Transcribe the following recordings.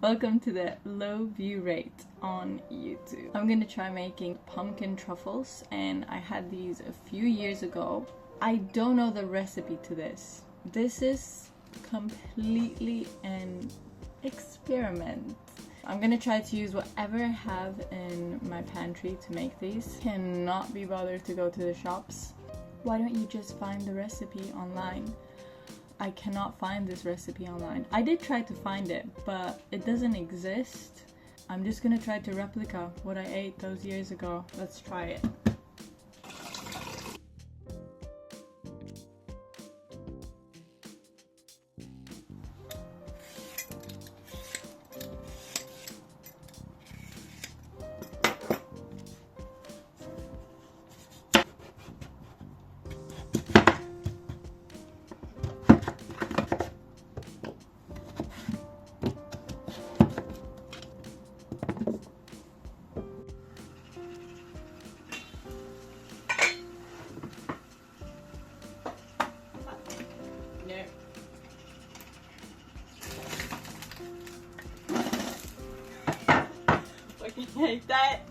Welcome to the low view rate on YouTube. I'm gonna try making pumpkin truffles, and I had these a few years ago. I don't know the recipe to this. This is completely an experiment. I'm gonna try to use whatever I have in my pantry to make these. Cannot be bothered to go to the shops. Why don't you just find the recipe online? I cannot find this recipe online. I did try to find it, but it doesn't exist. I'm just gonna try to replicate what I ate those years ago. Let's try it. I hate that.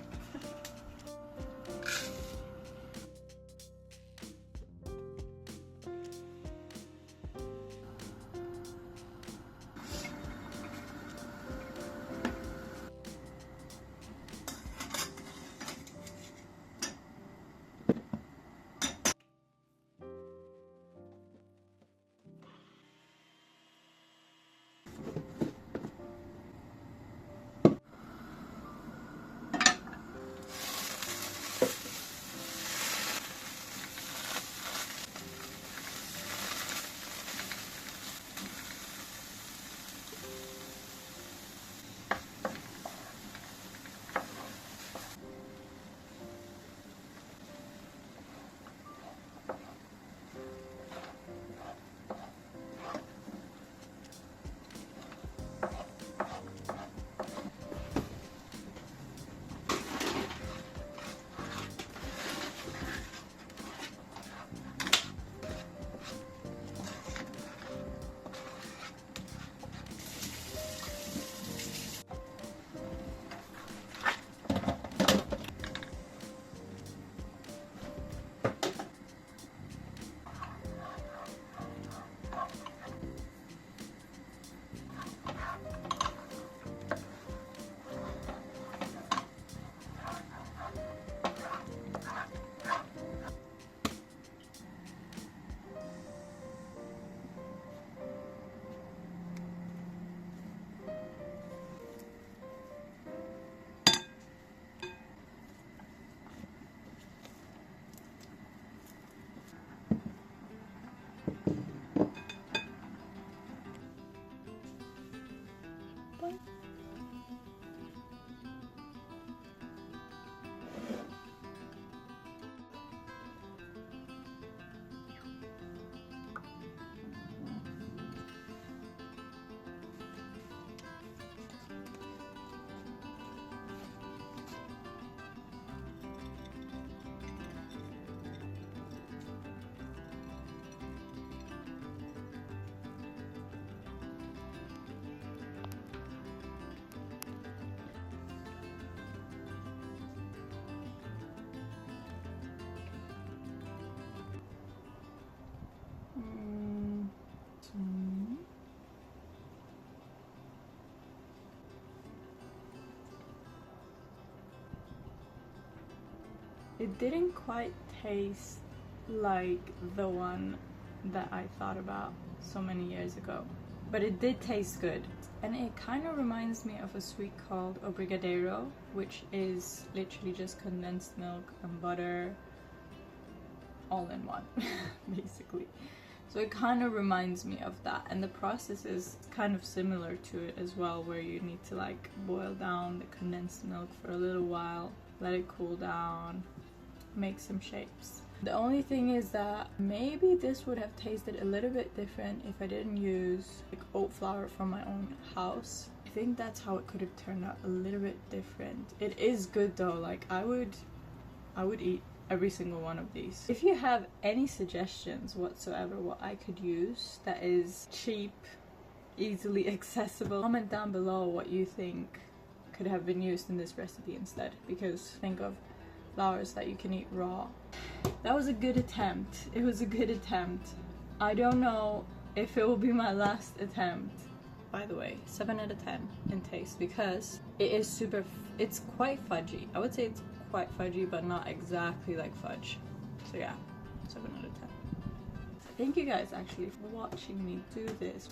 It didn't quite taste like the one that I thought about so many years ago, but it did taste good. And it kind of reminds me of a sweet called obrigadeiro, which is literally just condensed milk and butter all in one, basically. So it kind of reminds me of that, and the process is kind of similar to it as well, where you need to like boil down the condensed milk for a little while, let it cool down, make some shapes. The only thing is that maybe this would have tasted a little bit different if I didn't use like oat flour from my own house. I think that's how it could have turned out a little bit different. It is good though, like I would eat every single one of these. If you have any suggestions whatsoever what I could use that is cheap easily accessible. Comment down below what you think could have been used in this recipe instead, because think of flowers that you can eat raw. That was a good attempt. It was a good attempt. I don't know if it will be my last attempt. By the way, 7 out of 10 in taste, because it is it's quite fudgy. I would say it's quite fudgy, but not exactly like fudge. So yeah, 7 out of 10. Thank you guys actually for watching me do this